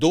2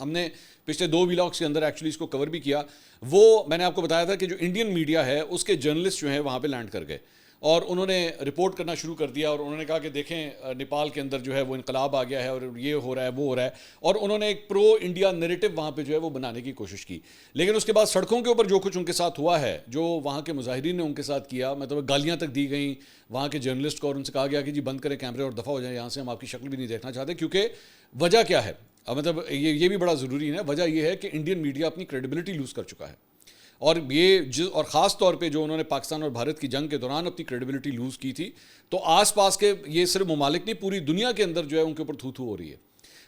ہم نے پچھلے 2 ویلاگس کے اندر ایکچولی اس کو کور بھی کیا. وہ میں نے آپ کو بتایا تھا کہ جو انڈین میڈیا ہے اس کے جرنلسٹ جو ہیں وہاں پہ لینڈ کر گئے اور انہوں نے رپورٹ کرنا شروع کر دیا, اور انہوں نے کہا کہ دیکھیں نیپال کے اندر جو ہے وہ انقلاب آ گیا ہے اور یہ ہو رہا ہے وہ ہو رہا ہے, اور انہوں نے ایک پرو انڈیا نیریٹو وہاں پہ جو ہے وہ بنانے کی کوشش کی. لیکن اس کے بعد سڑکوں کے اوپر جو کچھ ان کے ساتھ ہوا ہے, جو وہاں کے مظاہرین نے ان کے ساتھ کیا, مطلب گالیاں تک دی گئیں وہاں کے جرنلسٹ کو, اور ان سے کہا گیا کہ جی بند کریں کیمرے اور دفعہ ہو جائیں یہاں سے, ہم آپ کی شکل بھی نہیں دیکھنا چاہتے. کیونکہ وجہ کیا ہے, مطلب یہ بھی بڑا ضروری ہے. وجہ یہ ہے کہ انڈین میڈیا اپنی کریڈیبلٹی لوز کر چکا ہے, اور اور خاص طور پہ جو انہوں نے پاکستان اور بھارت کی جنگ کے دوران اپنی کریڈیبلٹی لوز کی تھی, تو آس پاس کے یہ صرف ممالک نہیں پوری دنیا کے اندر جو ہے ان کے اوپر تھو تھو ہو رہی ہے.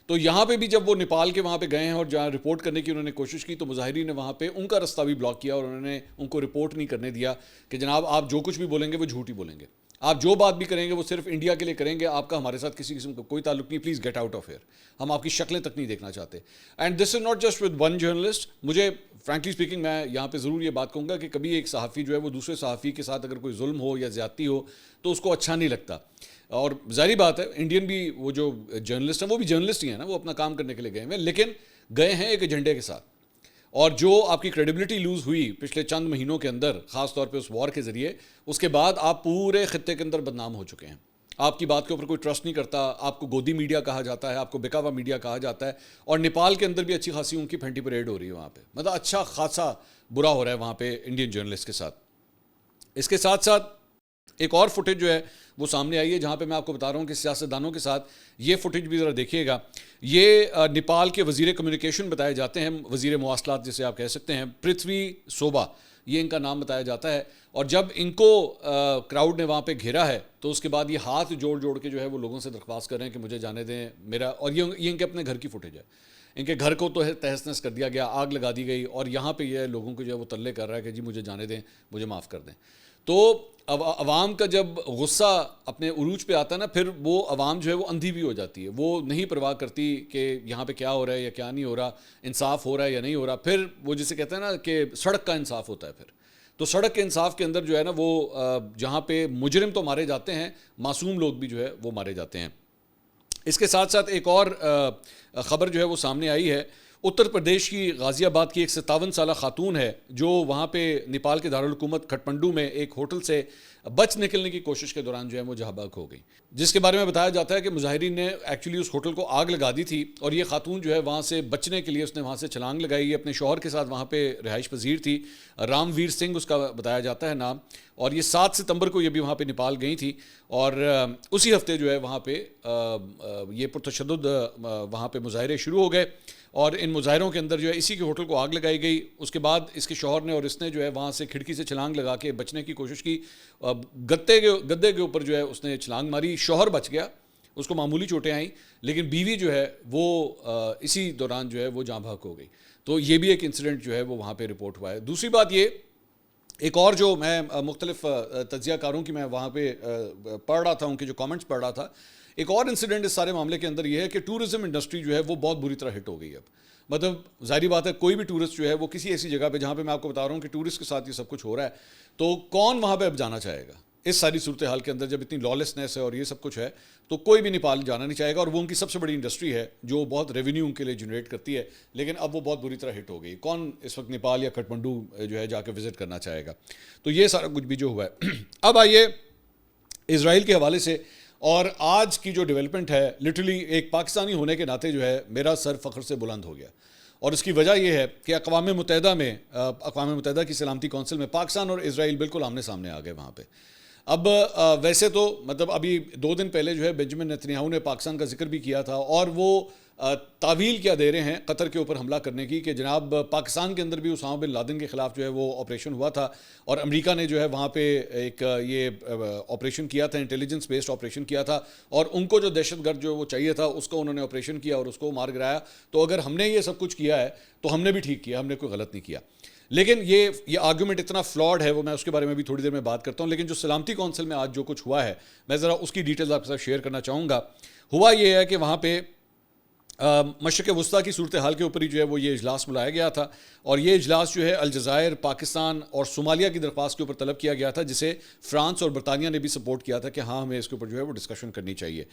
تو یہاں پہ بھی جب وہ نیپال کے وہاں پہ گئے ہیں اور جہاں رپورٹ کرنے کی انہوں نے کوشش کی, تو مظاہرین نے وہاں پہ ان کا رستہ بھی بلاک کیا, اور انہوں نے ان کو رپورٹ نہیں کرنے دیا کہ جناب آپ جو کچھ بھی بولیں گے وہ جھوٹ ہی بولیں گے, آپ جو بات بھی کریں گے وہ صرف انڈیا کے لیے کریں گے, آپ کا ہمارے ساتھ کسی قسم کا کوئی تعلق نہیں, please get out of here, ہم آپ کی شکلیں تک نہیں دیکھنا چاہتے. And this is not just with one journalist. مجھے فرینکلی اسپیکنگ میں یہاں پہ ضرور یہ بات کہوں گا کہ کبھی ایک صحافی جو ہے وہ دوسرے صحافی کے ساتھ اگر کوئی ظلم ہو یا زیادتی ہو تو اس کو اچھا نہیں لگتا. اور ظاہری بات ہے انڈین بھی وہ جو جرنلسٹ ہیں وہ بھی جرنلسٹ ہی ہیں نا, وہ اپنا کام کرنے کے لیے گئے ہیں, لیکن گئے ہیں ایک ایجنڈے کے ساتھ. اور جو آپ کی کریڈیبلٹی لوز ہوئی پچھلے چند مہینوں کے اندر, خاص طور پہ اس وار کے ذریعے, اس کے بعد آپ پورے خطے کے اندر بدنام ہو چکے ہیں. آپ کی بات کے اوپر کوئی ٹرسٹ نہیں کرتا, آپ کو گودی میڈیا کہا جاتا ہے, آپ کو بکا ہوا میڈیا کہا جاتا ہے, اور نیپال کے اندر بھی اچھی خاصی ان کی پھینٹی پریڈ ہو رہی ہے وہاں پہ, مطلب اچھا خاصا برا ہو رہا ہے وہاں پہ انڈین جرنلسٹ کے ساتھ. اس کے ساتھ ساتھ ایک اور فوٹیج جو ہے وہ سامنے آئی ہے, جہاں پہ میں آپ کو بتا رہا ہوں کہ سیاستدانوں کے ساتھ یہ فوٹیج بھی ذرا دیکھیے گا. یہ نیپال کے وزیر کمیونیکیشن بتائے جاتے ہیں, وزیر مواصلات جسے آپ کہہ سکتے ہیں, پرتھوی سوبا یہ ان کا نام بتایا جاتا ہے. اور جب ان کو کراؤڈ نے وہاں پہ گھیرا ہے تو اس کے بعد یہ ہاتھ جوڑ جوڑ کے جو ہے وہ لوگوں سے درخواست کر رہے ہیں کہ مجھے جانے دیں میرا. اور یہ ان کے اپنے گھر کی فوٹیج ہے, ان کے گھر کو تو تہس نہس کر دیا گیا, آگ لگا دی گئی, اور یہاں پہ یہ لوگوں کو جو ہے وہ تلے کر رہا ہے کہ جی مجھے جانے دیں, مجھے معاف کر دیں. تو عوام کا جب غصہ اپنے عروج پہ آتا ہے نا, پھر وہ عوام جو ہے وہ اندھی بھی ہو جاتی ہے, وہ نہیں پرواہ کرتی کہ یہاں پہ کیا ہو رہا ہے یا کیا نہیں ہو رہا, انصاف ہو رہا ہے یا نہیں ہو رہا. پھر وہ جسے کہتے ہیں نا کہ سڑک کا انصاف ہوتا ہے. پھر تو سڑک کے انصاف کے اندر جو ہے نا وہ جہاں پہ مجرم تو مارے جاتے ہیں, معصوم لوگ بھی جو ہے وہ مارے جاتے ہیں. اس کے ساتھ ساتھ ایک اور خبر جو ہے وہ سامنے آئی ہے. اتر پردیش کی غازی آباد کی ایک 57 سالہ خاتون ہے جو وہاں پہ نیپال کے دارالحکومت کھٹمنڈو میں ایک ہوٹل سے بچ نکلنے کی کوشش کے دوران جو ہے وہ جہاں بحق ہو گئی, جس کے بارے میں بتایا جاتا ہے کہ مظاہرین نے ایکچولی اس ہوٹل کو آگ لگا دی تھی, اور یہ خاتون جو ہے وہاں سے بچنے کے لیے اس نے وہاں سے چھلانگ لگائی. یہ اپنے شوہر کے ساتھ وہاں پہ رہائش پذیر تھی, رام ویر سنگھ اس کا بتایا جاتا ہے نام, اور یہ 7 ستمبر کو یہ بھی وہاں پہ نیپال گئی تھی. اور اسی ہفتے جو ہے وہاں پہ یہ پرتشدد وہاں پہ مظاہرے شروع ہو گئے, اور ان مظاہروں کے اندر جو ہے اسی کے ہوٹل کو آگ لگائی گئی. اس کے بعد اس کے شوہر نے اور اس نے جو ہے وہاں سے کھڑکی سے چھلانگ لگا کے بچنے کی کوشش کی. گدے کے اوپر جو ہے اس نے چھلانگ ماری, شوہر بچ گیا, اس کو معمولی چوٹیں آئیں, لیکن بیوی جو ہے وہ اسی دوران جو ہے وہ جاں بحق ہو گئی. تو یہ بھی ایک انسیڈنٹ جو ہے وہ وہاں پہ رپورٹ ہوا ہے. دوسری بات یہ, ایک اور جو میں مختلف تجزیہ کاروں کی میں وہاں پہ پڑھ رہا تھا, ان کے جو کامنٹس پڑھ رہا تھا, ایک اور انسیڈنٹ اس سارے معاملے کے اندر یہ ہے کہ ٹورزم انڈسٹری جو ہے وہ بہت بری طرح ہٹ ہو گئی. اب مطلب ظاہری بات ہے کوئی بھی ٹورسٹ جو ہے وہ کسی ایسی جگہ پہ جہاں پہ میں آپ کو بتا رہا ہوں کہ ٹورسٹ کے ساتھ یہ سب کچھ ہو رہا ہے, تو کون وہاں پہ اب جانا چاہے گا اس ساری صورتحال کے اندر؟ جب اتنی لالسنس ہے اور یہ سب کچھ ہے تو کوئی بھی نیپال جانا نہیں چاہے گا, اور وہ ان کی سب سے بڑی انڈسٹری ہے جو بہت ریونیو ان کے لیے جنریٹ کرتی ہے, لیکن اب وہ بہت بری طرح ہٹ ہو گئی. کون اس وقت نیپال یا کھٹمنڈو جو ہے جا کے وزٹ کرنا چاہے گا؟ تو یہ سارا کچھ بھی جو ہوا ہے. اب آئیے اسرائیل کے حوالے سے, اور آج کی جو ڈیولپمنٹ ہے, لٹرلی ایک پاکستانی ہونے کے ناطے جو ہے میرا سر فخر سے بلند ہو گیا, اور اس کی وجہ یہ ہے کہ اقوام متحدہ کی سلامتی کونسل میں پاکستان اور اسرائیل بالکل آمنے سامنے آ گئے وہاں پہ. اب ویسے تو مطلب ابھی 2 دن پہلے جو ہے بنجمن نیتنیاہو نے پاکستان کا ذکر بھی کیا تھا, اور وہ تعویل کیا دے رہے ہیں قطر کے اوپر حملہ کرنے کی کہ جناب پاکستان کے اندر بھی اسامہ بن لادن کے خلاف جو ہے وہ آپریشن ہوا تھا, اور امریکہ نے جو ہے وہاں پہ ایک یہ آپریشن کیا تھا, انٹیلیجنس بیسڈ آپریشن کیا تھا, اور ان کو جو دہشت گرد جو وہ چاہیے تھا اس کو انہوں نے آپریشن کیا اور اس کو مار گرایا. تو اگر ہم نے یہ سب کچھ کیا ہے تو ہم نے بھی ٹھیک کیا, ہم نے کوئی غلط نہیں کیا. لیکن یہ آرگومنٹ اتنا فلاڈ ہے, وہ میں اس کے بارے میں بھی تھوڑی دیر میں بات کرتا ہوں. لیکن جو سلامتی کونسل میں آج جو کچھ ہوا ہے میں ذرا اس کی ڈیٹیلز آپ کے ساتھ شیئر کرنا چاہوں گا. ہوا یہ ہے کہ وہاں پہ مشرق وسطیٰ کی صورتحال کے اوپر ہی جو ہے وہ یہ اجلاس بلایا گیا تھا, اور یہ اجلاس جو ہے الجزائر, پاکستان اور صومالیہ کی درخواست کے اوپر طلب کیا گیا تھا, جسے فرانس اور برطانیہ نے بھی سپورٹ کیا تھا کہ ہاں ہمیں اس کے اوپر جو ہے وہ ڈسکشن کرنی چاہیے.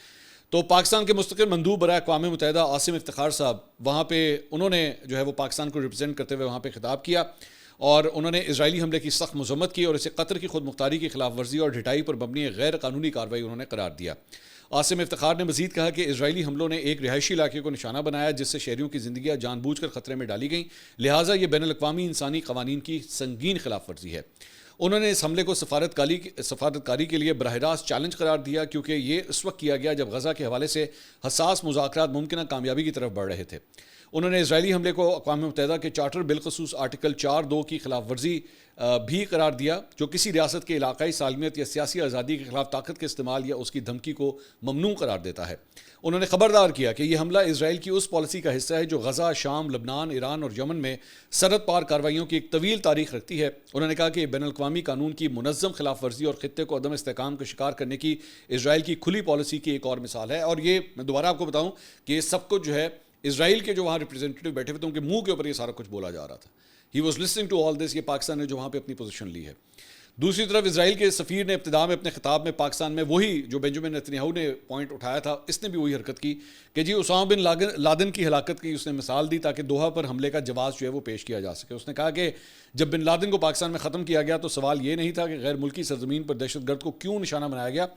تو پاکستان کے مستقل مندوب برائے اقوام متحدہ عاصم افتخار صاحب وہاں پہ انہوں نے جو ہے وہ پاکستان کو ریپرزینٹ کرتے ہوئے وہاں پہ خطاب کیا اور انہوں نے اسرائیلی حملے کی سخت مذمت کی اور اسے قطر کی خود مختاری کی خلاف ورزی اور ڈھٹائی پر مبنی غیر قانونی کارروائی انہوں نے قرار دیا۔ عاصم افتخار نے مزید کہا کہ اسرائیلی حملوں نے ایک رہائشی علاقے کو نشانہ بنایا جس سے شہریوں کی زندگیاں جان بوجھ کر خطرے میں ڈالی گئیں، لہٰذا یہ بین الاقوامی انسانی قوانین کی سنگین خلاف ورزی ہے۔ انہوں نے اس حملے کو سفارتکاری کے لیے براہ راست چیلنج قرار دیا کیونکہ یہ اس وقت کیا گیا جب غزہ کے حوالے سے حساس مذاکرات ممکنہ کامیابی کی طرف بڑھ رہے تھے۔ انہوں نے اسرائیلی حملے کو اقوام متحدہ کے چارٹر بالخصوص آرٹیکل 4(2) کی خلاف ورزی بھی قرار دیا جو کسی ریاست کے علاقائی سالمیت یا سیاسی آزادی کے خلاف طاقت کے استعمال یا اس کی دھمکی کو ممنوع قرار دیتا ہے۔ انہوں نے خبردار کیا کہ یہ حملہ اسرائیل کی اس پالیسی کا حصہ ہے جو غزہ، شام، لبنان، ایران اور یمن میں سرحد پار کارروائیوں کی ایک طویل تاریخ رکھتی ہے۔ انہوں نے کہا کہ یہ بین الاقوامی قانون کی منظم خلاف ورزی اور خطے کو عدم استحکام کا شکار کرنے کی اسرائیل کی کھلی پالیسی کی ایک اور مثال ہے۔ اور یہ میں دوبارہ آپ کو بتاؤں کہ یہ سب کچھ جو ہے اسرائیل کے جو وہاں ریپرزینٹیٹیو بیٹھے ہوئے تھے ان کے منہ کے اوپر یہ سارا کچھ بولا جا رہا تھا۔ He was listening to all this, یہ پاکستان نے جو وہاں پہ اپنی پوزیشن لی ہے۔ دوسری طرف اسرائیل کے سفیر نے ابتدا میں اپنے خطاب میں پاکستان میں وہی جو بنجامن نیتنیاہو نے پوائنٹ اٹھایا تھا، اس نے بھی وہی حرکت کی کہ جی اسامہ بن لادن کی ہلاکت کی اس نے مثال دی تاکہ دوحہ پر حملے کا جواز جو ہے وہ پیش کیا جا سکے۔ اس نے کہا کہ جب بن لادن کو پاکستان میں ختم کیا گیا تو سوال یہ نہیں تھا کہ غیر ملکی سرزمین پر دہشت گرد کو کیوں نشانہ بنایا گیا،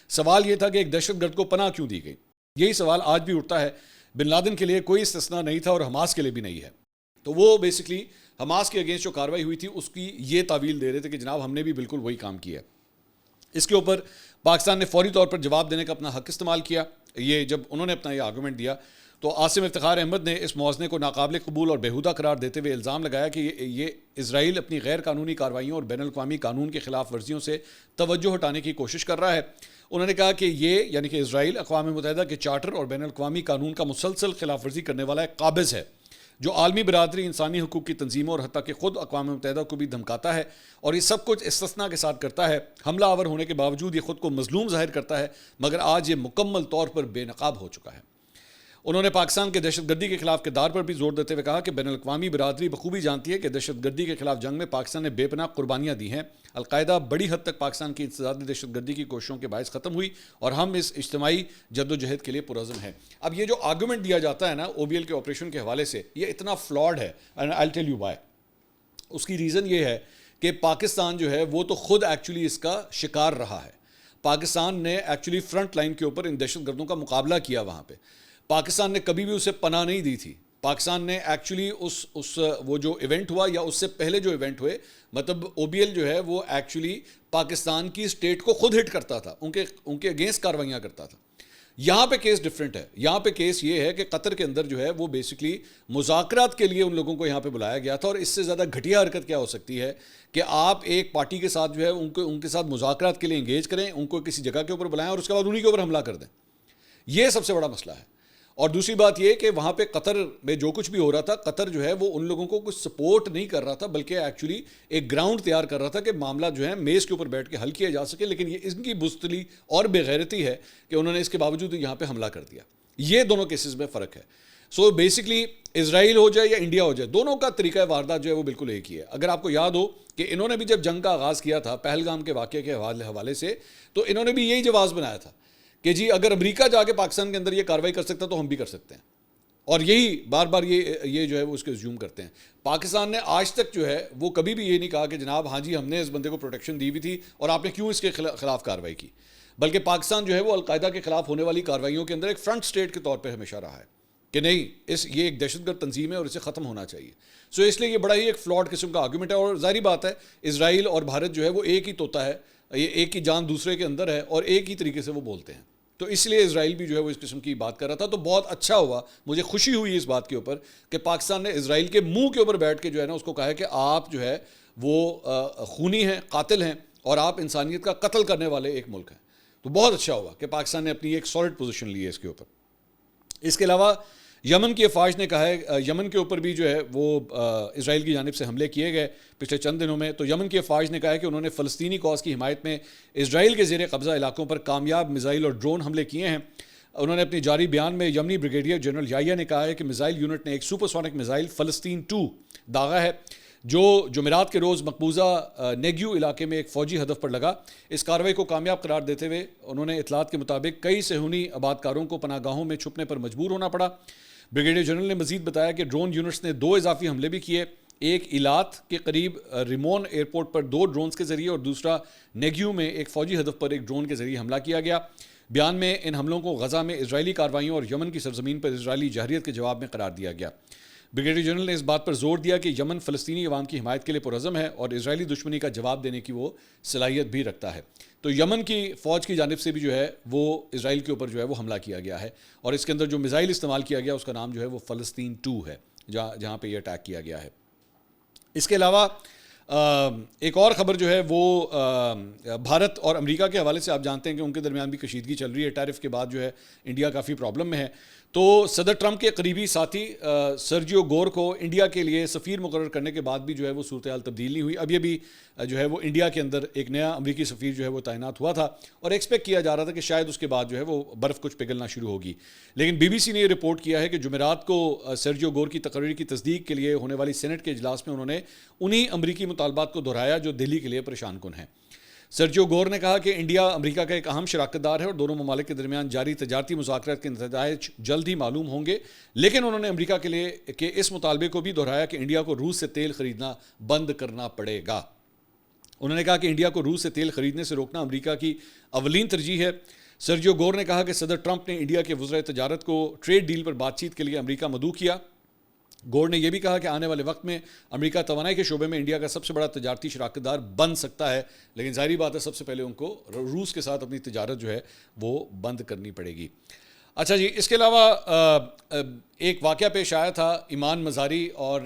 سوال یہ تھا کہ ایک دہشت گرد کو پناہ کیوں دی گئی۔ یہی سوال آج بھی اٹھتا ہے۔ بن لادن کے لیے کوئی استثناء نہیں تھا اور حماس کے لیے بھی نہیں ہے۔ تو وہ بیسکلی حماس کے اگینسٹ جو کارروائی ہوئی تھی اس کی یہ تعویل دے رہے تھے کہ جناب ہم نے بھی بالکل وہی کام کیا۔ اس کے اوپر پاکستان نے فوری طور پر جواب دینے کا اپنا حق استعمال کیا۔ یہ جب انہوں نے اپنا یہ آرگومنٹ دیا تو عاصم افتخار احمد نے اس موازنے کو ناقابل قبول اور بیہودہ قرار دیتے ہوئے الزام لگایا کہ یہ اسرائیل اپنی غیر قانونی کارروائیوں اور بین الاقوامی قانون کے خلاف ورزیوں سے توجہ ہٹانے کی کوشش کر رہا ہے۔ انہوں نے کہا کہ یہ یعنی کہ اسرائیل اقوام متحدہ کے چارٹر اور بین الاقوامی قانون کا مسلسل خلاف ورزی کرنے والا ایک قابض ہے جو عالمی برادری، انسانی حقوق کی تنظیموں اور حتیٰ کہ خود اقوام متحدہ کو بھی دھمکاتا ہے، اور یہ سب کچھ استثناء کے ساتھ کرتا ہے۔ حملہ آور ہونے کے باوجود یہ خود کو مظلوم ظاہر کرتا ہے، مگر آج یہ مکمل طور پر بے نقاب ہو چکا ہے۔ انہوں نے پاکستان کے دہشت گردی کے خلاف کردار پر بھی زور دیتے ہوئے کہا کہ بین الاقوامی برادری بخوبی جانتی ہے کہ دہشت گردی کے خلاف جنگ میں پاکستان نے بے پناہ قربانیاں دی ہیں۔ القاعدہ بڑی حد تک پاکستان کی انسدادی دہشت گردی کی کوششوں کے باعث ختم ہوئی اور ہم اس اجتماعی جد و جہد کے لیے پرعزم ہیں۔ اب یہ جو آرگومنٹ دیا جاتا ہے نا او بی ایل کے آپریشن کے حوالے سے، یہ اتنا فلاڈ ہے، and I will tell you why. اس کی ریزن یہ ہے کہ پاکستان جو ہے وہ تو خود ایکچولی اس کا شکار رہا ہے۔ پاکستان نے ایکچولی فرنٹ لائن کے اوپر ان دہشت گردوں کا مقابلہ کیا۔ وہاں پہ پاکستان نے کبھی بھی اسے پناہ نہیں دی تھی۔ پاکستان نے ایکچولی وہ جو ایونٹ ہوا یا اس سے پہلے جو ایونٹ ہوئے، مطلب او بی ایل جو ہے وہ ایکچولی پاکستان کی اسٹیٹ کو خود ہٹ کرتا تھا، ان کے اگینسٹ کاروائیاں کرتا تھا۔ یہاں پہ کیس ڈفرینٹ ہے۔ یہاں پہ کیس یہ ہے کہ قطر کے اندر جو ہے وہ بیسکلی مذاکرات کے لیے ان لوگوں کو یہاں پہ بلایا گیا تھا، اور اس سے زیادہ گھٹیا حرکت کیا ہو سکتی ہے کہ آپ ایک پارٹی کے ساتھ جو ہے ان کے ساتھ مذاکرات کے لیے انگیج کریں، ان کو کسی جگہ کے اوپر بلائیں اور اس کے بعد انہی کے اوپر حملہ کر دیں۔ یہ سب سے بڑا مسئلہ ہے۔ اور دوسری بات یہ کہ وہاں پہ قطر میں جو کچھ بھی ہو رہا تھا، قطر جو ہے وہ ان لوگوں کو کچھ سپورٹ نہیں کر رہا تھا، بلکہ ایکچولی ایک گراؤنڈ تیار کر رہا تھا کہ معاملہ جو ہے میز کے اوپر بیٹھ کے حل کیا جا سکے۔ لیکن یہ ان کی بزدلی اور بے غیرتی ہے کہ انہوں نے اس کے باوجود یہاں پہ حملہ کر دیا۔ یہ دونوں کیسز میں فرق ہے۔ سو بیسکلی اسرائیل ہو جائے یا انڈیا ہو جائے، دونوں کا طریقہ واردات جو ہے وہ بالکل ایک ہی ہے۔ اگر آپ کو یاد ہو کہ انہوں نے بھی جب جنگ کا آغاز کیا تھا پہلگام کے واقعے کے حوالے سے، تو انہوں نے بھی یہی جواز بنایا تھا کہ جی اگر امریکہ جا کے پاکستان کے اندر یہ کارروائی کر سکتا تو ہم بھی کر سکتے ہیں، اور یہی بار بار یہ جو ہے وہ اس کو زیوم کرتے ہیں۔ پاکستان نے آج تک جو ہے وہ کبھی بھی یہ نہیں کہا کہ جناب ہاں جی ہم نے اس بندے کو پروٹیکشن دی ہوئی تھی اور آپ نے کیوں اس کے خلاف کارروائی کی، بلکہ پاکستان جو ہے وہ القاعدہ کے خلاف ہونے والی کارروائیوں کے اندر ایک فرنٹ اسٹیٹ کے طور پہ ہمیشہ رہا ہے کہ نہیں یہ ایک دہشت گرد تنظیم ہے اور اسے ختم ہونا چاہیے۔ سو اس لیے یہ بڑا ہی ایک فلاڈ قسم کا آرگومنٹ ہے، اور ظاہری بات ہے اسرائیل اور بھارت جو ہے وہ ایک ہی طوطا ہے، یہ ایک ہی جان دوسرے کے اندر ہے اور ایک ہی طریقے سے وہ بولتے ہیں۔ تو اس لیے اسرائیل بھی جو ہے وہ اس قسم کی بات کر رہا تھا۔ تو بہت اچھا ہوا، مجھے خوشی ہوئی اس بات کے اوپر کہ پاکستان نے اسرائیل کے منہ کے اوپر بیٹھ کے جو ہے نا اس کو کہا ہے کہ آپ جو ہے وہ خونی ہیں، قاتل ہیں، اور آپ انسانیت کا قتل کرنے والے ایک ملک ہیں۔ تو بہت اچھا ہوا کہ پاکستان نے اپنی ایک سالڈ پوزیشن لی ہے اس کے اوپر۔ اس کے علاوہ یمن کی افواج نے کہا ہے، یمن کے اوپر بھی جو ہے وہ اسرائیل کی جانب سے حملے کیے گئے پچھلے چند دنوں میں۔ تو یمن کی افواج نے کہا ہے کہ انہوں نے فلسطینی کاز کی حمایت میں اسرائیل کے زیر قبضہ علاقوں پر کامیاب میزائل اور ڈرون حملے کیے ہیں۔ انہوں نے اپنی جاری بیان میں یمنی بریگیڈیئر جنرل یحییٰ نے کہا ہے کہ میزائل یونٹ نے ایک سپر سونک میزائل فلسطین 2 داغا ہے جو جمعرات کے روز مقبوضہ نیگیو علاقے میں ایک فوجی ہدف پر لگا. اس کارروائی کو کامیاب قرار دیتے ہوئے انہوں نے اطلاعات کے مطابق کئی صہیونی آبادکاروں کو پناہ گاہوں میں چھپنے پر مجبور ہونا پڑا. بریگیڈیئر جنرل نے مزید بتایا کہ ڈرون یونٹس نے 2 اضافی حملے بھی کیے. ایک ایلات کے قریب ریمون ایئرپورٹ پر 2 ڈرونز کے ذریعے اور دوسرا نیگیو میں ایک فوجی ہدف پر ایک ڈرون کے ذریعے حملہ کیا گیا. بیان میں ان حملوں کو غزہ میں اسرائیلی کارروائیوں اور یمن کی سرزمین پر اسرائیلی جارحیت کے جواب میں قرار دیا گیا. بریگیڈیئر جنرل نے اس بات پر زور دیا کہ یمن فلسطینی عوام کی حمایت کے لیے پرعزم ہے اور اسرائیلی دشمنی کا جواب دینے کی وہ صلاحیت بھی رکھتا ہے. تو یمن کی فوج کی جانب سے بھی جو ہے وہ اسرائیل کے اوپر جو ہے وہ حملہ کیا گیا ہے اور اس کے اندر جو میزائل استعمال کیا گیا اس کا نام جو ہے وہ فلسطین 2 ہے جہاں پہ یہ اٹیک کیا گیا ہے. اس کے علاوہ ایک اور خبر جو ہے وہ بھارت اور امریکہ کے حوالے سے آپ جانتے ہیں کہ ان کے درمیان بھی کشیدگی چل رہی ہے. ٹیرف کے بعد جو ہے انڈیا کافی پرابلم میں ہے. تو صدر ٹرمپ کے قریبی ساتھی سرجیو گور کو انڈیا کے لیے سفیر مقرر کرنے کے بعد بھی جو ہے وہ صورتحال تبدیل نہیں ہوئی. ابھی جو ہے وہ انڈیا کے اندر ایک نیا امریکی سفیر جو ہے وہ تعینات ہوا تھا اور ایکسپیکٹ کیا جا رہا تھا کہ شاید اس کے بعد جو ہے وہ برف کچھ پگھلنا شروع ہوگی. لیکن بی بی سی نے یہ رپورٹ کیا ہے کہ جمعرات کو سرجیو گور کی تقرری کی تصدیق کے لیے ہونے والی سینٹ کے اجلاس میں انہوں نے انہی امریکی مطالبات کو دہرایا جو دہلی کے لیے پریشان کن ہیں. سرجیو گور نے کہا کہ انڈیا امریکہ کا ایک اہم شراکت دار ہے اور دونوں ممالک کے درمیان جاری تجارتی مذاکرات کے نتائج جلد ہی معلوم ہوں گے. لیکن انہوں نے امریکہ کے لیے کہ اس مطالبے کو بھی دہرایا کہ انڈیا کو روس سے تیل خریدنا بند کرنا پڑے گا. انہوں نے کہا کہ انڈیا کو روس سے تیل خریدنے سے روکنا امریکہ کی اولین ترجیح ہے. سرجیو گور نے کہا کہ صدر ٹرمپ نے انڈیا کے وزراء تجارت کو ٹریڈ ڈیل پر بات چیت کے لیے امریکہ مدعو کیا. گور نے یہ بھی کہا کہ آنے والے وقت میں امریکہ توانائی کے شعبے میں انڈیا کا سب سے بڑا تجارتی شراکت دار بن سکتا ہے. لیکن ظاہری بات ہے سب سے پہلے ان کو روس کے ساتھ اپنی تجارت جو ہے وہ بند کرنی پڑے گی. اچھا جی، اس کے علاوہ ایک واقعہ پیش آیا تھا ایمان مزاری اور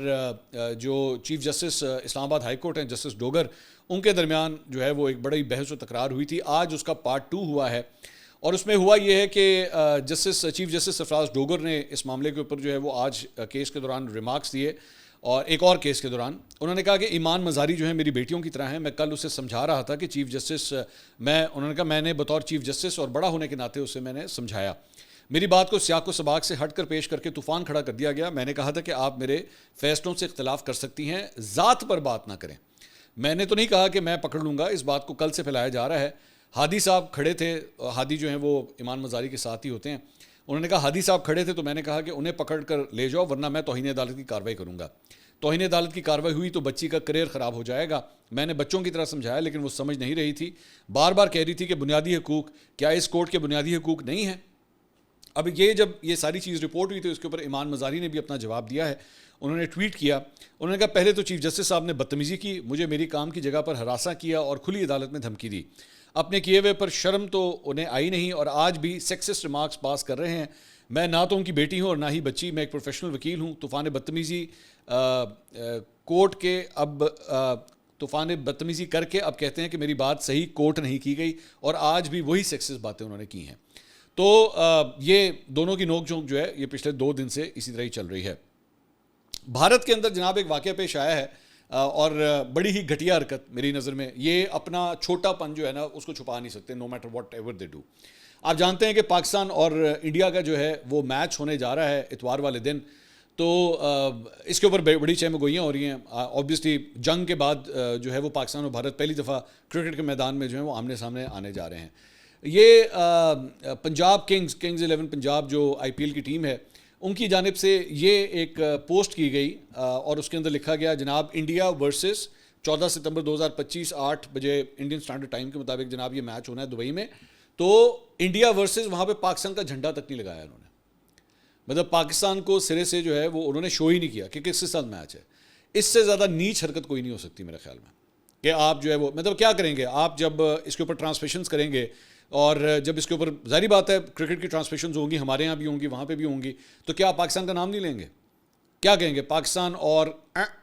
جو چیف جسٹس اسلام آباد ہائی کورٹ ہیں جسٹس ڈوگر، ان کے درمیان جو ہے وہ ایک بڑی بحث و تکرار ہوئی تھی. آج اس کا پارٹ 2 ہوا ہے اور اس میں ہوا یہ ہے کہ چیف جسٹس سرفراز ڈوگر نے اس معاملے کے اوپر جو ہے وہ آج کیس کے دوران ریمارکس دیے. اور ایک اور کیس کے دوران انہوں نے کہا کہ ایمان مزاری جو ہے میری بیٹیوں کی طرح ہیں. میں کل اسے سمجھا رہا تھا کہ چیف جسٹس انہوں نے کہا میں نے بطور چیف جسٹس اور بڑا ہونے کے ناطے اسے میں نے سمجھایا. میری بات کو سیاق و سباق سے ہٹ کر پیش کر کے طوفان کھڑا کر دیا گیا. میں نے کہا تھا کہ آپ میرے فیصلوں سے اختلاف کر سکتی ہیں، ذات پر بات نہ کریں. میں نے تو نہیں کہا کہ میں پکڑ لوں گا. اس بات کو کل سے پھیلایا جا رہا ہے. ہادی صاحب کھڑے تھے، ہادی جو ہیں وہ ایمان مزاری کے ساتھ ہی ہوتے ہیں. انہوں نے کہا ہادی صاحب کھڑے تھے تو میں نے کہا کہ انہیں پکڑ کر لے جاؤ ورنہ میں توہین عدالت کی کارروائی کروں گا. توہین عدالت کی کارروائی ہوئی تو بچی کا کریئر خراب ہو جائے گا. میں نے بچوں کی طرح سمجھایا لیکن وہ سمجھ نہیں رہی تھی. بار بار کہہ رہی تھی کہ بنیادی حقوق، کیا اس کورٹ کے بنیادی حقوق نہیں ہیں؟ اب جب یہ ساری چیز رپورٹ ہوئی تو اس کے اوپر ایمان مزاری نے بھی اپنا جواب دیا ہے. انہوں نے ٹویٹ کیا. انہوں نے کہا پہلے تو چیف جسٹس صاحب نے بدتمیزی کی، مجھے میری کام کی جگہ پر ہراساں کیا اور کھلی عدالت میں دھمکی دی. اپنے کیے ہوئے پر شرم تو انہیں آئی نہیں اور آج بھی سیکسسٹ ریمارکس پاس کر رہے ہیں. میں نہ تو ان کی بیٹی ہوں اور نہ ہی بچی. میں ایک پروفیشنل وکیل ہوں. طوفان بدتمیزی کورٹ کے طوفان بدتمیزی کر کے اب کہتے ہیں کہ میری بات صحیح کورٹ نہیں کی گئی اور آج بھی وہی سیکسسٹ باتیں انہوں نے کی ہیں. تو یہ دونوں کی نوک جھونک جو ہے یہ پچھلے 2 دن سے اسی طرح ہی چل رہی ہے. بھارت کے اندر جناب ایک واقعہ پیش آیا ہے اور بڑی ہی گھٹیا حرکت میری نظر میں. یہ اپنا چھوٹا پن جو ہے نا اس کو چھپا نہیں سکتے no matter what ever they do. آپ جانتے ہیں کہ پاکستان اور انڈیا کا جو ہے وہ میچ ہونے جا رہا ہے اتوار والے دن. تو اس کے اوپر بڑی چہم گوئیاں ہو رہی ہیں. آبویسلی جنگ کے بعد جو ہے وہ پاکستان اور بھارت پہلی دفعہ کرکٹ کے میدان میں جو ہے وہ آمنے سامنے آنے جا رہے ہیں. یہ پنجاب کنگز 11 پنجاب جو IPL کی ٹیم ہے ان کی جانب سے یہ ایک پوسٹ کی گئی اور اس کے اندر لکھا گیا جناب انڈیا ورسز 14 ستمبر 2025 8 بجے انڈین اسٹینڈرڈ ٹائم کے مطابق جناب یہ میچ ہونا ہے دبئی میں. تو انڈیا ورسز وہاں پہ پاکستان کا جھنڈا تک نہیں لگایا انہوں نے. مطلب پاکستان کو سرے سے جو ہے وہ انہوں نے شو ہی نہیں کیا کہ کس کے ساتھ میچ ہے. اس سے زیادہ نیچ حرکت کوئی نہیں ہو سکتی میرے خیال میں کہ آپ جو ہے وہ مطلب کیا کریں گے آپ جب اس کے اوپر ٹرانسمیشنز کریں گے اور جب اس کے اوپر ظاہری بات ہے کرکٹ کی ٹرانسمیشنز ہوں گی ہمارے یہاں بھی ہوں گی وہاں پہ بھی ہوں گی تو کیا آپ پاکستان کا نام نہیں لیں گے؟ کیا کہیں گے پاکستان اور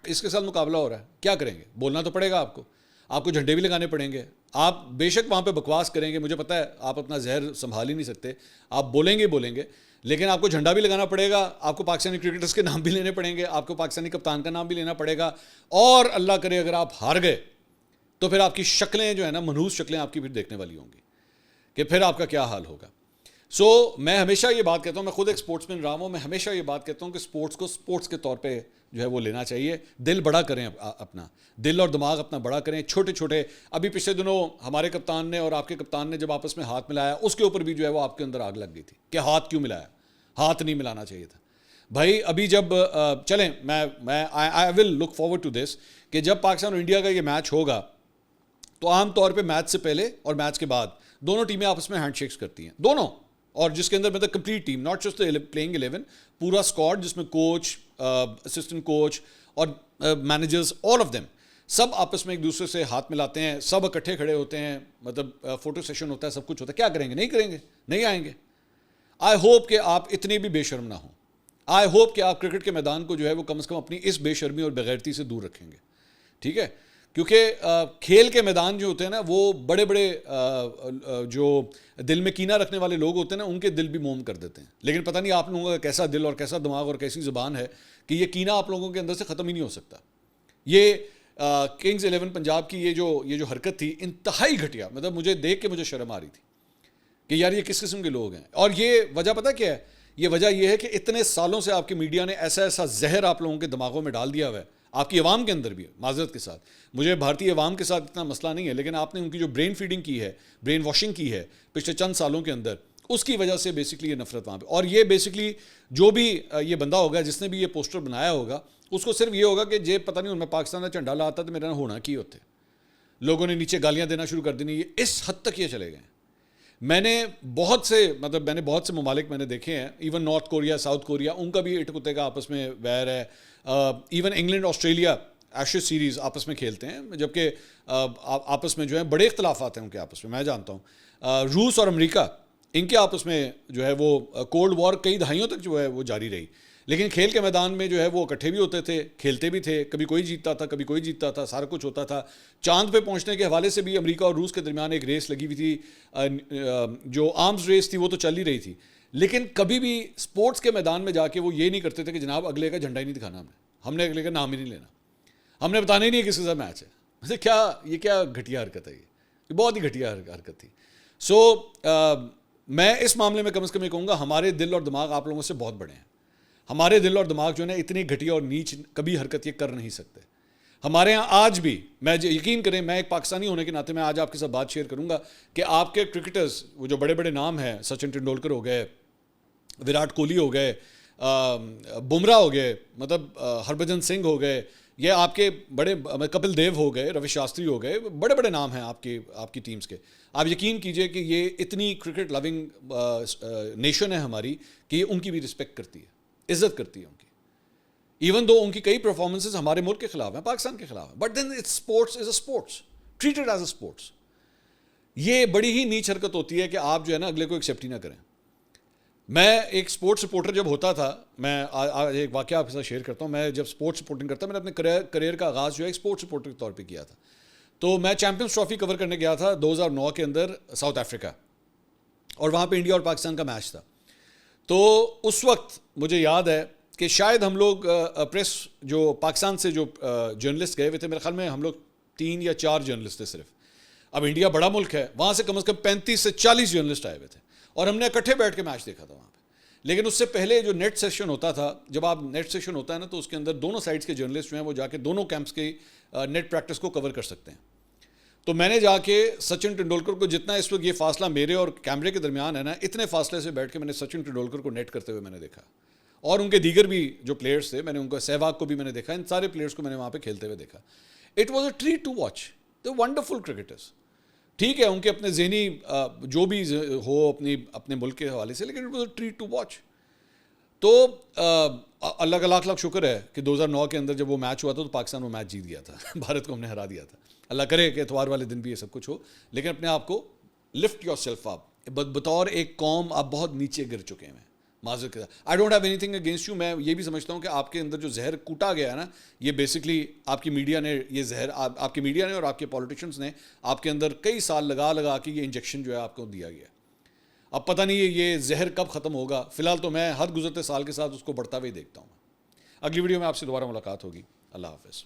اس کے ساتھ مقابلہ ہو رہا ہے کیا کریں گے؟ بولنا تو پڑے گا آپ کو جھنڈے بھی لگانے پڑیں گے. آپ بے شک وہاں پہ بکواس کریں گے مجھے پتہ ہے آپ اپنا زہر سنبھال ہی نہیں سکتے آپ بولیں گے لیکن آپ کو جھنڈا بھی لگانا پڑے گا. آپ کو پاکستانی کرکٹرز کے نام بھی لینے پڑیں گے. آپ کو پاکستانی کپتان کا نام بھی لینا پڑے گا. اور اللہ کرے اگر آپ ہار گئے تو پھر آپ کی شکلیں جو ہے نا منحوس شکلیں آپ کی پھر دیکھنے والی ہوں گی کہ پھر آپ کا کیا حال ہوگا. میں ہمیشہ یہ بات کہتا ہوں میں خود ایک سپورٹس مین رہا ہوں. میں ہمیشہ یہ بات کہتا ہوں کہ سپورٹس کو سپورٹس کے طور پہ جو ہے وہ لینا چاہیے. دل بڑا کریں اپنا, دل اور دماغ اپنا بڑا کریں. چھوٹے چھوٹے ابھی پچھلے دنوں ہمارے کپتان نے اور آپ کے کپتان نے جب آپس میں ہاتھ ملایا, اس کے اوپر بھی جو ہے وہ آپ کے اندر آگ لگ گئی تھی کہ ہاتھ کیوں ملایا, ہاتھ نہیں ملانا چاہیے تھا. بھائی ابھی جب چلیں میں آئی ول لک فارورڈ ٹو دس کہ جب پاکستان اور انڈیا کا یہ میچ ہوگا تو عام طور پہ میچ سے پہلے اور میچ کے بعد دونوں ٹیمیں آپس میں ہینڈ شیکس کرتی ہیں, دونوں, اور جس کے اندر مطلب complete team, not just playing 11, پورا اسکواڈ جس میں کوچ, اسسٹنٹ کوچ اور مینیجرز, آل آف دیم, سب آپس میں ایک دوسرے سے ہاتھ ملاتے ہیں, سب اکٹھے کھڑے ہوتے ہیں, مطلب فوٹو سیشن ہوتا ہے, سب کچھ ہوتا ہے. کیا کریں گے؟ نہیں کریں گے, نہیں آئیں گے. آئی ہوپ کہ آپ اتنے بھی بے شرم نہ ہوں. آئی ہوپ کہ آپ کرکٹ کے میدان کو جو ہے وہ کم از کم اپنی اس بے شرمی اور بغیرتی سے دور رکھیں گے. ٹھیک ہے, کیونکہ کھیل کے میدان جو ہوتے ہیں نا, وہ بڑے بڑے جو دل میں کینہ رکھنے والے لوگ ہوتے ہیں نا, ان کے دل بھی موم کر دیتے ہیں. لیکن پتہ نہیں آپ لوگوں کا کیسا دل اور کیسا دماغ اور کیسی زبان ہے کہ یہ کینہ آپ لوگوں کے اندر سے ختم ہی نہیں ہو سکتا. یہ کنگز 11 پنجاب کی یہ جو حرکت تھی انتہائی گھٹیا, مطلب مجھے دیکھ کے مجھے شرم آ رہی تھی کہ یار یہ کس قسم کے لوگ ہیں. اور یہ وجہ پتہ کیا ہے؟ یہ وجہ یہ ہے کہ اتنے سالوں سے آپ کی میڈیا نے ایسا زہر آپ لوگوں کے دماغوں میں ڈال دیا ہوا ہے, آپ کی عوام کے اندر بھی. معذرت کے ساتھ, مجھے بھارتی عوام کے ساتھ اتنا مسئلہ نہیں ہے, لیکن آپ نے ان کی جو برین فیڈنگ کی ہے, برین واشنگ کی ہے پچھلے چند سالوں کے اندر, اس کی وجہ سے بیسکلی یہ نفرت وہاں پہ. اور یہ بیسکلی جو بھی یہ بندہ ہوگا جس نے بھی یہ پوسٹر بنایا ہوگا, اس کو صرف یہ ہوگا کہ یہ پتہ نہیں, میں پاکستان کا جھنڈا لاتا تو میرا نہ ہونا کی ہوتے. لوگوں نے نیچے گالیاں دینا شروع کر دینی, یہ اس حد تک یہ چلے گئے. میں نے بہت سے ممالک میں نے دیکھے ہیں, even North Korea, South Korea, ان کا بھی اٹ کتے کا آپس میں ویر ہے. Even England, Australia Ashes series آپس میں کھیلتے ہیں, جبکہ آپس میں جو ہے بڑے اختلافات ہیں ان کے آپس میں, میں جانتا ہوں. روس اور امریکہ, ان کے آپس میں جو ہے وہ کولڈ وار کئی دہائیوں تک جو ہے وہ جاری رہی, لیکن کھیل کے میدان میں جو ہے وہ اکٹھے بھی ہوتے تھے, کھیلتے بھی تھے. کبھی کوئی جیتتا تھا, کبھی کوئی جیتتا تھا, سارا کچھ ہوتا تھا. چاند پہ پہنچنے کے حوالے سے بھی امریکہ اور روس کے درمیان ایک ریس لگی ہوئی تھی, جو آرمز ریس تھی وہ تو چل ہی رہی تھی, لیکن کبھی بھی اسپورٹس کے میدان میں جا کے وہ یہ نہیں کرتے تھے کہ جناب اگلے کا جھنڈا ہی نہیں دکھانا, ہم نے اگلے کا نام ہی نہیں لینا, ہم نے بتانا ہی نہیں کس کے ساتھ میچ ہے. یہ کیا گھٹیا حرکت ہے, یہ بہت ہی گھٹیا حرکت تھی. میں اس معاملے میں کم از کم یہ کہوں گا, ہمارے دل اور دماغ آپ لوگوں سے بہت بڑے ہیں. ہمارے دل اور دماغ جو ہے نا, اتنی گھٹیا اور نیچ کبھی حرکت یہ کر نہیں سکتے. ہمارے ہاں آج بھی, میں یقین کریں, میں ایک پاکستانی ہونے کے ناطے میں آج آپ کے ساتھ بات شیئر کروں گا کہ آپ کے کرکٹرز, وہ جو بڑے بڑے نام ہیں, سچن ٹنڈولکر ہو گئے, وراٹ کوہلی ہو گئے, بمراہ ہو گئے, مطلب ہربھجن سنگھ ہو گئے, یہ آپ کے بڑے, کپل دیو ہو گئے, روی شاستری ہو گئے, بڑے بڑے نام ہیں آپ کی ٹیمز کے. آپ یقین کیجئے کہ یہ اتنی کرکٹ لونگ نیشن ہے ہماری کہ یہ ان کی بھی رسپیکٹ کرتی ہے, عزت کرتی ہے ان کی, ایون دو ان کی کئی پرفارمنسز ہمارے ملک کے خلاف ہیں, پاکستان کے خلاف ہیں, but then sports is a sports, treated as a sports. یہ بڑی ہی نیچ حرکت ہوتی ہے کہ آپ جو ہے نا اگلے کو ایکسیپٹ ہی نہ کریں. میں ایک اسپورٹس رپورٹر جب ہوتا تھا, میں ایک واقعہ آپ کے ساتھ شیئر کرتا ہوں. میں جب اسپورٹس رپورٹنگ کرتا, میں نے اپنے کریئر کا آغاز جو ہے اسپورٹس رپورٹر کے طور پہ کیا تھا. تو میں چیمپئنز ٹرافی کور کرنے گیا تھا 2009 کے اندر ساؤتھ افریقہ, اور وہاں پہ انڈیا اور پاکستان کا میچ تھا. تو اس وقت مجھے یاد ہے کہ شاید ہم لوگ پریس جو پاکستان سے جو جرنلسٹ گئے ہوئے تھے, میرے خیال میں ہم لوگ 3 یا 4 جرنلسٹ تھے صرف. اب انڈیا بڑا ملک ہے, وہاں سے کم از کم 35 سے 40 جرنلسٹ آئے ہوئے تھے, اور ہم نے اکٹھے بیٹھ کے میچ دیکھا تھا وہاں پہ. لیکن اس سے پہلے جو نیٹ سیشن ہوتا تھا, جب آپ نیٹ سیشن ہوتا ہے نا, تو اس کے اندر دونوں سائڈس کے جرنلسٹ جو ہیں وہ جا کے دونوں کیمپس کی نیٹ پریکٹس کو کور کر سکتے ہیں. تو میں نے جا کے سچن ٹنڈولکر کو, جتنا اس وقت یہ فاصلہ میرے اور کیمرے کے درمیان ہے نا, اتنے فاصلے سے بیٹھ کے میں نے سچن ٹنڈولکر کو نیٹ کرتے ہوئے میں نے دیکھا, اور ان کے دیگر بھی جو پلیئرس تھے, میں نے ان کو, سہواگ کو بھی میں نے دیکھا, ان سارے پلیئرس کو میں نے وہاں پہ کھیلتے ہوئے دیکھا. It was a treat to watch, the wonderful cricketers. ٹھیک ہے, ان کے اپنے ذہنی جو بھی ہو اپنے ملک کے حوالے سے, لیکن it was a treat to watch. تو اللہ کا لاکھ لاکھ شکر ہے کہ 2009 کے اندر جب وہ میچ ہوا تھا تو پاکستان وہ میچ جیت گیا تھا, بھارت کو ہم نے ہرا دیا تھا. اللہ کرے کہ اتوار والے دن بھی یہ سب کچھ ہو, لیکن اپنے آپ کو لفٹ یور سیلف اپ. بطور ایک قوم آپ بہت نیچے گر چکے ہیں. معذرت کے ساتھ, I don't have any thing against you. میں یہ بھی سمجھتا ہوں کہ آپ کے اندر جو زہر کوٹا گیا ہے نا, یہ بیسکلی آپ کی میڈیا نے, یہ زہر آپ کی میڈیا نے اور آپ کے پولیٹیشنس نے آپ کے اندر کئی سال لگا کے یہ انجیکشن جو ہے آپ کو دیا گیا. اب پتہ نہیں یہ زہر کب ختم ہوگا. فی الحال تو میں ہر گزرتے سال کے ساتھ اس کو بڑھتا ہوئے دیکھتا ہوں. اگلی ویڈیو میں آپ سے دوبارہ ملاقات ہوگی. اللہ حافظ.